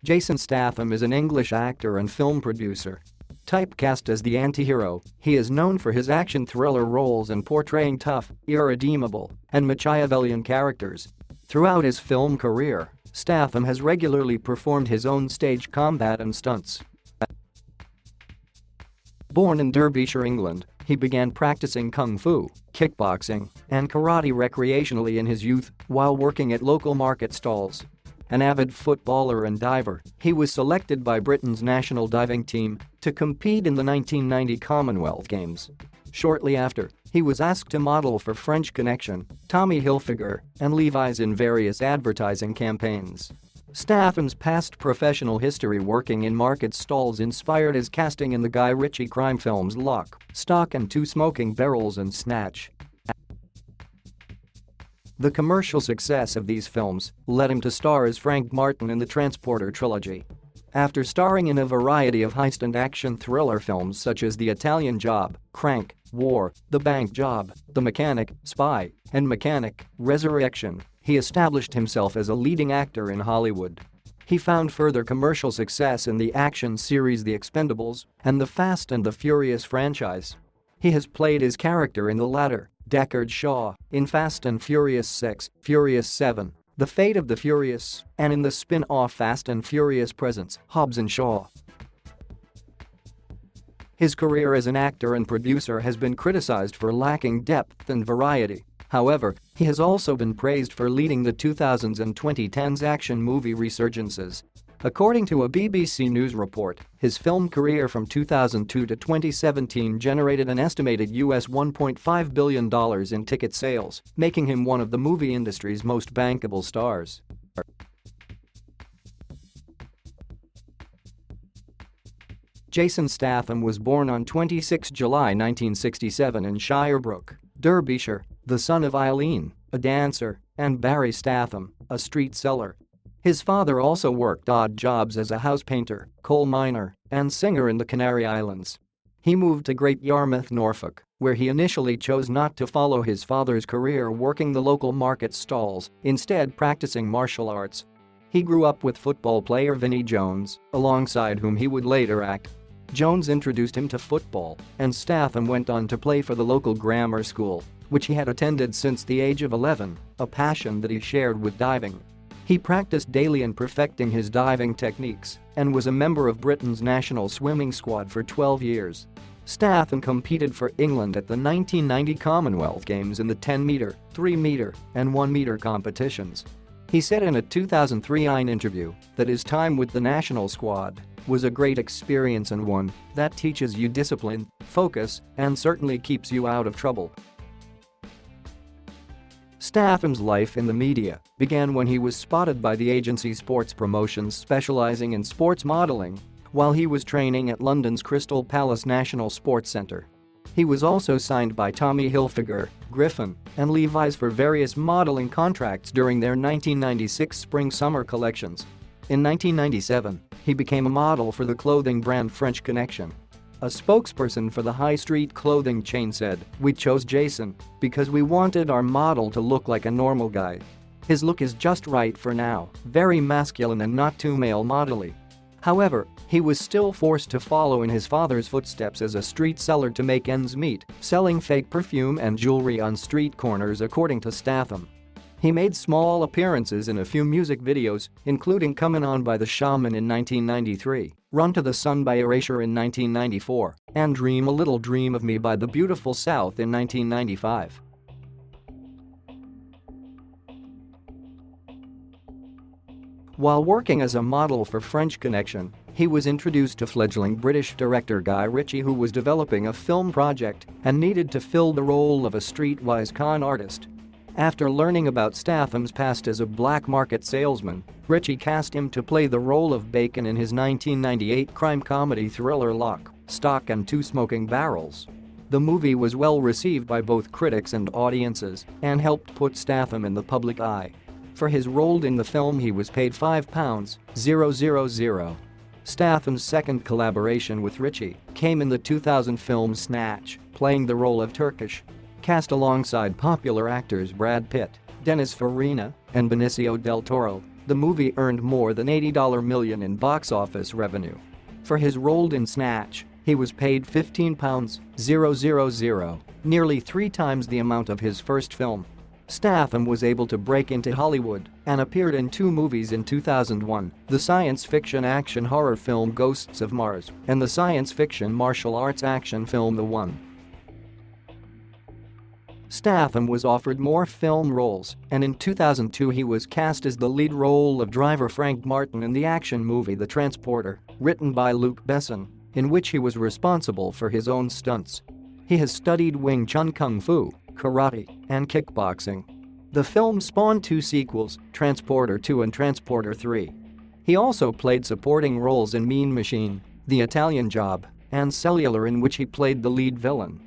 Jason Statham is an English actor and film producer. Typecast as the anti-hero, he is known for his action thriller roles and portraying tough, irredeemable, and Machiavellian characters. Throughout his film career, Statham has regularly performed his own stage combat and stunts. Born in Derbyshire, England, he began practicing kung fu, kickboxing, and karate recreationally in his youth while working at local market stalls. An avid footballer and diver, he was selected by Britain's national diving team to compete in the 1990 Commonwealth Games. Shortly after, he was asked to model for French Connection, Tommy Hilfiger, and Levi's in various advertising campaigns. Statham's past professional history working in market stalls inspired his casting in the Guy Ritchie crime films Lock, Stock and Two Smoking Barrels and Snatch. The commercial success of these films led him to star as Frank Martin in the Transporter trilogy. After starring in a variety of heist and action thriller films such as The Italian Job, Crank, War, The Bank Job, The Mechanic, Spy, and Mechanic, Resurrection, he established himself as a leading actor in Hollywood. He found further commercial success in the action series The Expendables and the Fast and the Furious franchise. He has played his character in the latter, Deckard Shaw, in Fast and Furious 6, Furious 7, The Fate of the Furious, and in the spin-off Fast and Furious Presents, Hobbs and Shaw. His career as an actor and producer has been criticized for lacking depth and variety. However, he has also been praised for leading the 2000s and 2010s action movie resurgences. According to a BBC News report, his film career from 2002 to 2017 generated an estimated US $1.5 billion in ticket sales, making him one of the movie industry's most bankable stars. Jason Statham was born on 26 July 1967 in Shirebrook, Derbyshire, the son of Eileen, a dancer, and Barry Statham, a street seller. His father also worked odd jobs as a house painter, coal miner, and singer in the Canary Islands. He moved to Great Yarmouth, Norfolk, where he initially chose not to follow his father's career working the local market stalls, instead practicing martial arts. He grew up with football player Vinnie Jones, alongside whom he would later act. Jones introduced him to football, and Statham went on to play for the local grammar school, which he had attended since the age of 11, a passion that he shared with diving. He practiced daily in perfecting his diving techniques and was a member of Britain's national swimming squad for 12 years. Statham competed for England at the 1990 Commonwealth Games in the 10-meter, 3-meter, and 1-meter competitions. He said in a 2003 interview that his time with the national squad was a great experience and one that teaches you discipline, focus, and certainly keeps you out of trouble. Statham's life in the media began when he was spotted by the agency Sports Promotions specializing in sports modeling while he was training at London's Crystal Palace National Sports Centre. He was also signed by Tommy Hilfiger, Griffin, and Levi's for various modeling contracts during their 1996 spring-summer collections. In 1997, he became a model for the clothing brand French Connection. A spokesperson for the high street clothing chain said, "We chose Jason because we wanted our model to look like a normal guy. His look is just right for now, very masculine and not too male model-y." However, he was still forced to follow in his father's footsteps as a street seller to make ends meet, selling fake perfume and jewelry on street corners, according to Statham. He made small appearances in a few music videos, including Comin' On by The Shaman in 1993, Run to the Sun by Erasure in 1994, and Dream a Little Dream of Me by The Beautiful South in 1995. While working as a model for French Connection, he was introduced to fledgling British director Guy Ritchie, who was developing a film project and needed to fill the role of a streetwise con artist. After learning about Statham's past as a black market salesman, Ritchie cast him to play the role of Bacon in his 1998 crime comedy thriller Lock, Stock and Two Smoking Barrels. The movie was well received by both critics and audiences and helped put Statham in the public eye. For his role in the film, he was paid £5,000. Statham's second collaboration with Ritchie came in the 2000 film Snatch, playing the role of Turkish. Cast alongside popular actors Brad Pitt, Dennis Farina, and Benicio del Toro, The movie earned more than $80 million in box office revenue. For his role in Snatch, he was paid £15,000, nearly 3 times the amount of his first film. Statham was able to break into Hollywood and appeared in 2 movies in 2001, the science fiction action horror film Ghosts of Mars and the science fiction martial arts action film The One. Statham was offered more film roles, and in 2002 he was cast as the lead role of driver Frank Martin in the action movie The Transporter, written by Luc Besson, in which he was responsible for his own stunts. He has studied Wing Chun Kung Fu, karate, and kickboxing. The film spawned 2 sequels, Transporter 2 and Transporter 3. He also played supporting roles in Mean Machine, The Italian Job, and Cellular, in which he played the lead villain.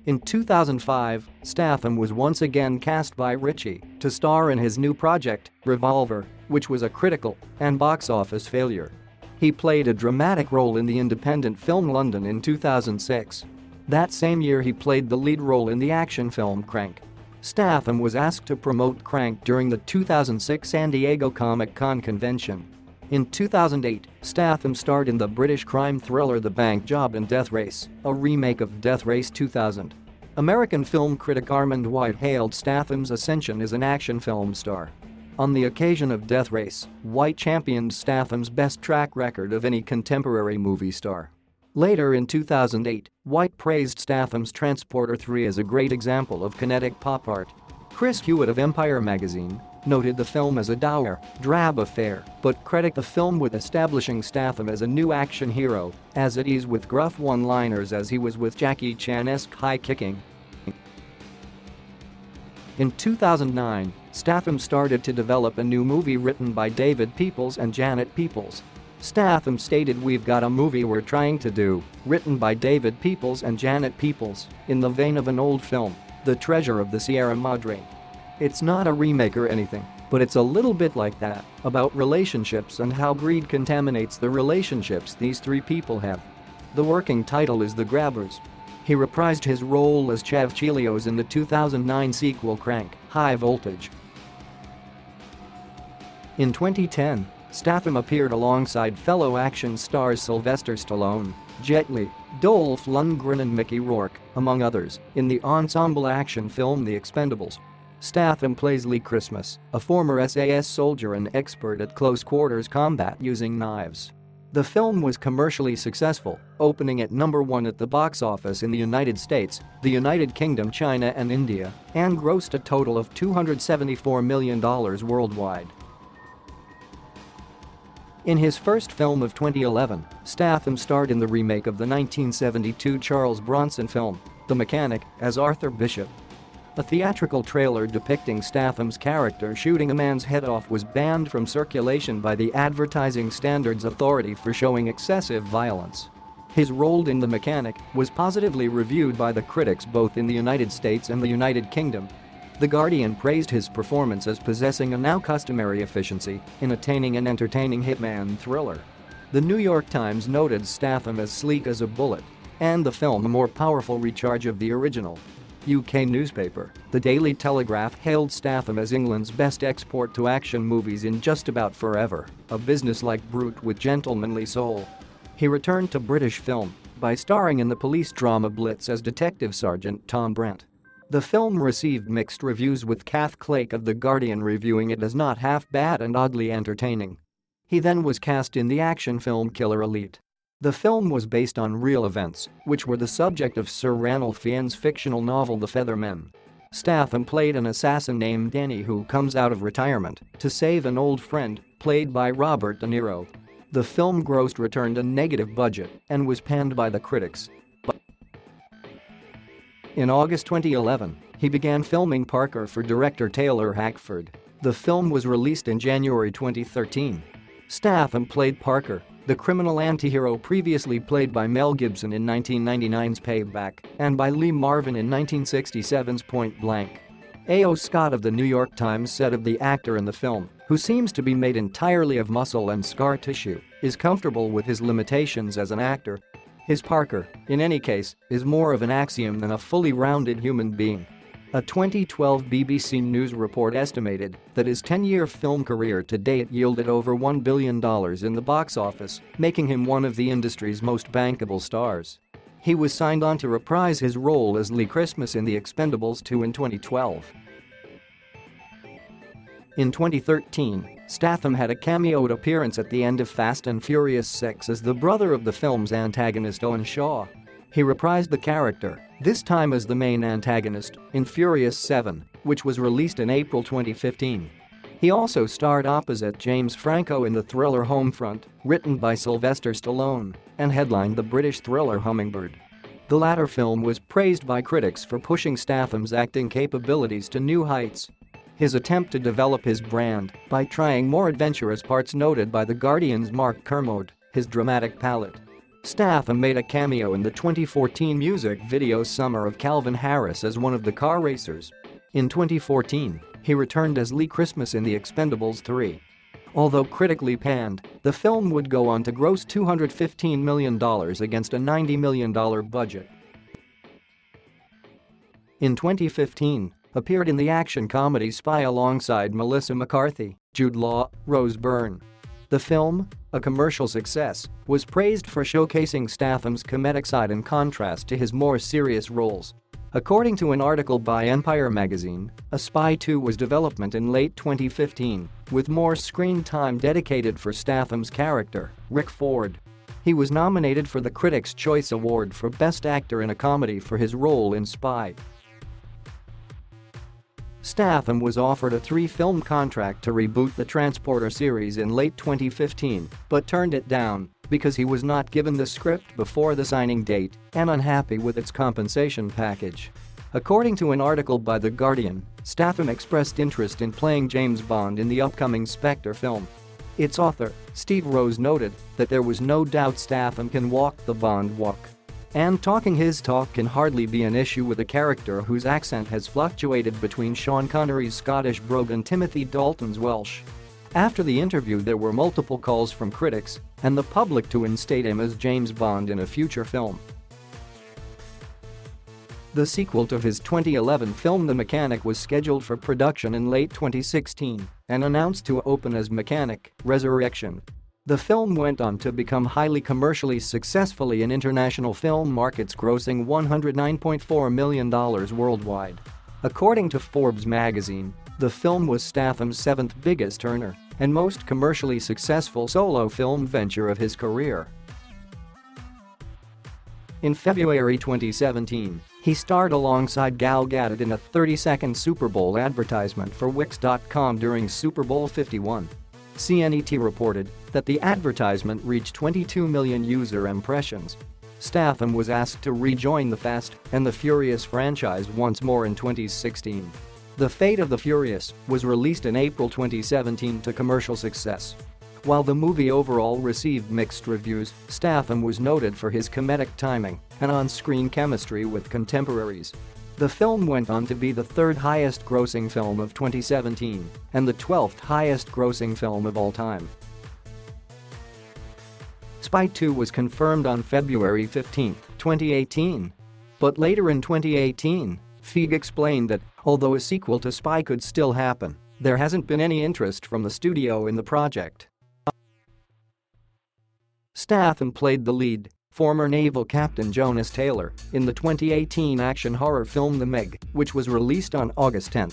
In 2005, Statham was once again cast by Ritchie to star in his new project, Revolver, which was a critical and box office failure. He played a dramatic role in the independent film London in 2006. That same year he played the lead role in the action film Crank. Statham was asked to promote Crank during the 2006 San Diego Comic-Con convention. In 2008, Statham starred in the British crime thriller The Bank Job and Death Race, a remake of Death Race 2000. American film critic Armand White hailed Statham's ascension as an action film star. On the occasion of Death Race, White championed Statham's best track record of any contemporary movie star. Later in 2008, White praised Statham's Transporter 3 as a great example of kinetic pop art. Chris Hewitt of Empire magazine noted the film as a dour, drab affair, but credited the film with establishing Statham as a new action hero, as at ease with gruff one-liners as he was with Jackie Chan-esque high-kicking. In 2009, Statham started to develop a new movie written by David Peoples and Janet Peoples. Statham stated, "We've got a movie we're trying to do, written by David Peoples and Janet Peoples, in the vein of an old film, The Treasure of the Sierra Madre. It's not a remake or anything, but it's a little bit like that, about relationships and how greed contaminates the relationships these 3 people have." The working title is The Grabbers. He reprised his role as Chev Chelios in the 2009 sequel Crank, High Voltage. In 2010, Statham appeared alongside fellow action stars Sylvester Stallone, Jet Li, Dolph Lundgren and Mickey Rourke, among others, in the ensemble action film The Expendables. Statham plays Lee Christmas, a former SAS soldier and expert at close-quarters combat using knives. The film was commercially successful, opening at #1 at the box office in the United States, the United Kingdom, China and India, and grossed a total of $274 million worldwide. In his first film of 2011, Statham starred in the remake of the 1972 Charles Bronson film, The Mechanic, as Arthur Bishop. A theatrical trailer depicting Statham's character shooting a man's head off was banned from circulation by the Advertising Standards Authority for showing excessive violence. His role in The Mechanic was positively reviewed by the critics both in the United States and the United Kingdom. The Guardian praised his performance as possessing a now customary efficiency in attaining an entertaining hitman thriller. The New York Times noted Statham as sleek as a bullet, and the film a more powerful recharge of the original. UK newspaper, The Daily Telegraph, hailed Statham as England's best export-to-action movies in just about forever, a businesslike brute with gentlemanly soul. He returned to British film by starring in the police drama Blitz as Detective Sergeant Tom Brent. The film received mixed reviews, with Kath Clake of The Guardian reviewing it as not half bad and oddly entertaining. He then was cast in the action film Killer Elite. The film was based on real events, which were the subject of Sir Ranulph Fiennes' fictional novel The Feathermen. Statham played an assassin named Danny who comes out of retirement to save an old friend, played by Robert De Niro. The film grossed returned a negative budget and was panned by the critics. In August 2011, he began filming Parker for director Taylor Hackford. The film was released in January 2013. Statham played Parker, the criminal anti-hero previously played by Mel Gibson in 1999's Payback and by Lee Marvin in 1967's Point Blank. A.O. Scott of the New York Times said of the actor in the film, who seems to be made entirely of muscle and scar tissue, is comfortable with his limitations as an actor. His Parker, in any case, is more of an axiom than a fully rounded human being. A 2012 BBC News report estimated that his 10-year film career to date yielded over $1 billion in the box office, making him one of the industry's most bankable stars. He was signed on to reprise his role as Lee Christmas in The Expendables 2 in 2012. In 2013, Statham had a cameo appearance at the end of Fast and Furious 6 as the brother of the film's antagonist Owen Shaw. He reprised the character, this time as the main antagonist, in Furious 7, which was released in April 2015. He also starred opposite James Franco in the thriller Homefront, written by Sylvester Stallone, and headlined the British thriller Hummingbird. The latter film was praised by critics for pushing Statham's acting capabilities to new heights. His attempt to develop his brand by trying more adventurous parts noted by The Guardian's Mark Kermode, his dramatic palette. Statham made a cameo in the 2014 music video Summer of Calvin Harris as one of the car racers. In 2014, he returned as Lee Christmas in The Expendables 3. Although critically panned, the film would go on to gross $215 million against a $90 million budget. In 2015, appeared in the action comedy Spy alongside Melissa McCarthy, Jude Law, Rose Byrne. The film, a commercial success, was praised for showcasing Statham's comedic side in contrast to his more serious roles. According to an article by Empire magazine, A Spy 2 was development in late 2015, with more screen time dedicated for Statham's character, Rick Ford. He was nominated for the Critics' Choice Award for Best Actor in a Comedy for his role in Spy. Statham was offered a 3-film contract to reboot the Transporter series in late 2015, but turned it down because he was not given the script before the signing date and unhappy with its compensation package. According to an article by The Guardian, Statham expressed interest in playing James Bond in the upcoming Spectre film. Its author, Steve Rose, noted that there was no doubt Statham can walk the Bond walk. And talking his talk can hardly be an issue with a character whose accent has fluctuated between Sean Connery's Scottish brogue and Timothy Dalton's Welsh. After the interview, there were multiple calls from critics and the public to instate him as James Bond in a future film. The sequel to his 2011 film The Mechanic was scheduled for production in late 2016 and announced to open as Mechanic: Resurrection. The film went on to become highly commercially successful in international film markets, grossing $109.4 million worldwide. According to Forbes magazine, the film was Statham's 7th biggest earner and most commercially successful solo film venture of his career. In February 2017, he starred alongside Gal Gadot in a 30-second Super Bowl advertisement for Wix.com during Super Bowl 51. CNET reported that the advertisement reached 22 million user impressions. Statham was asked to rejoin the Fast and the Furious franchise once more in 2016. The Fate of the Furious was released in April 2017 to commercial success. While the movie overall received mixed reviews, Statham was noted for his comedic timing and on-screen chemistry with contemporaries. The film went on to be the 3rd highest grossing film of 2017 and the 12th highest grossing film of all time. Spy 2 was confirmed on February 15, 2018. But later in 2018, Feig explained that, although a sequel to Spy could still happen, there hasn't been any interest from the studio in the project. Statham played the lead, former naval captain Jonas Taylor, in the 2018 action horror film The Meg, which was released on August 10.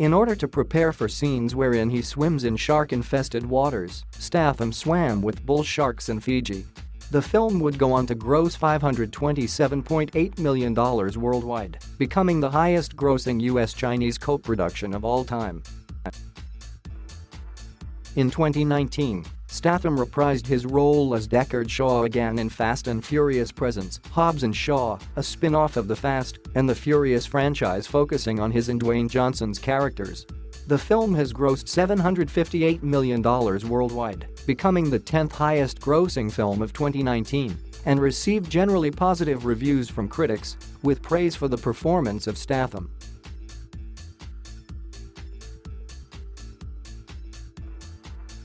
In order to prepare for scenes wherein he swims in shark-infested waters, Statham swam with bull sharks in Fiji. The film would go on to gross $527.8 million worldwide, becoming the highest-grossing US-Chinese co-production of all time. In 2019, Statham reprised his role as Deckard Shaw again in Fast and Furious Presents Hobbs and Shaw, a spin-off of the Fast and the Furious franchise focusing on his and Dwayne Johnson's characters. The film has grossed $758 million worldwide, becoming the 10th highest grossing film of 2019, and received generally positive reviews from critics, with praise for the performance of Statham.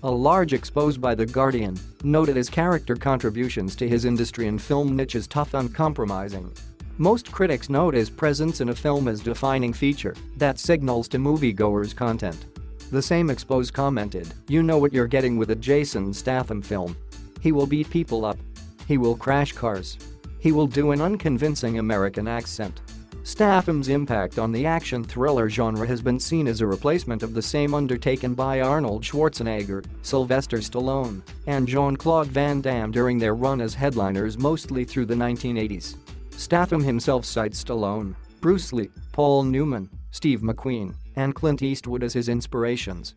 A large expose by The Guardian noted his character contributions to his industry and film niche as tough, uncompromising. Most critics note his presence in a film as defining feature that signals to moviegoers content. The same expose commented, "You know what you're getting with a Jason Statham film. He will beat people up. He will crash cars. He will do an unconvincing American accent." Statham's impact on the action thriller genre has been seen as a replacement of the same undertaken by Arnold Schwarzenegger, Sylvester Stallone, and Jean-Claude Van Damme during their run as headliners mostly through the 1980s. Statham himself cites Stallone, Bruce Lee, Paul Newman, Steve McQueen, and Clint Eastwood as his inspirations.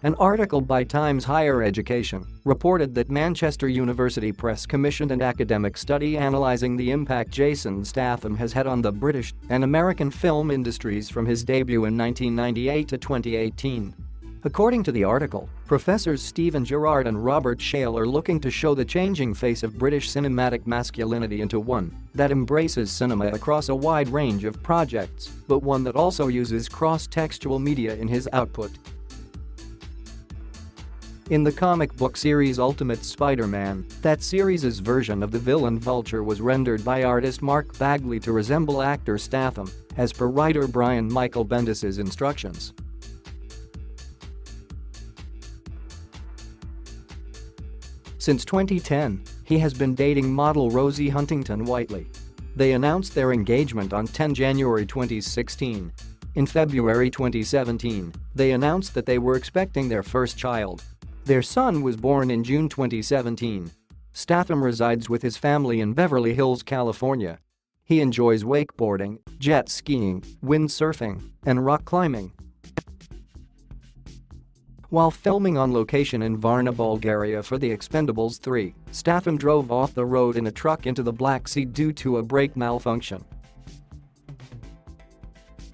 An article by Times Higher Education reported that Manchester University Press commissioned an academic study analysing the impact Jason Statham has had on the British and American film industries from his debut in 1998 to 2018. According to the article, Professors Stephen Gerrard and Robert Shale are looking to show the changing face of British cinematic masculinity into one that embraces cinema across a wide range of projects, but one that also uses cross-textual media in his output. In the comic book series Ultimate Spider-Man, that series' version of the villain Vulture was rendered by artist Mark Bagley to resemble actor Statham, as per writer Brian Michael Bendis' instructions. Since 2010, he has been dating model Rosie Huntington-Whiteley. They announced their engagement on 10 January 2016. In February 2017, they announced that they were expecting their first child. Their son was born in June 2017. Statham resides with his family in Beverly Hills, California. He enjoys wakeboarding, jet skiing, windsurfing, and rock climbing. While filming on location in Varna, Bulgaria for The Expendables 3, Statham drove off the road in a truck into the Black Sea due to a brake malfunction.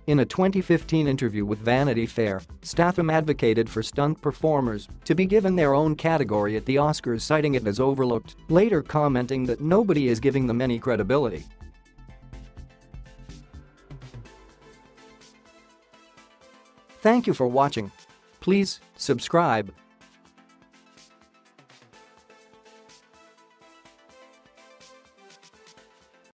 In a 2015 interview with Vanity Fair, Statham advocated for stunt performers to be given their own category at the Oscars, citing it as overlooked, later commenting that nobody is giving them any credibility. Thank you for watching. Please subscribe.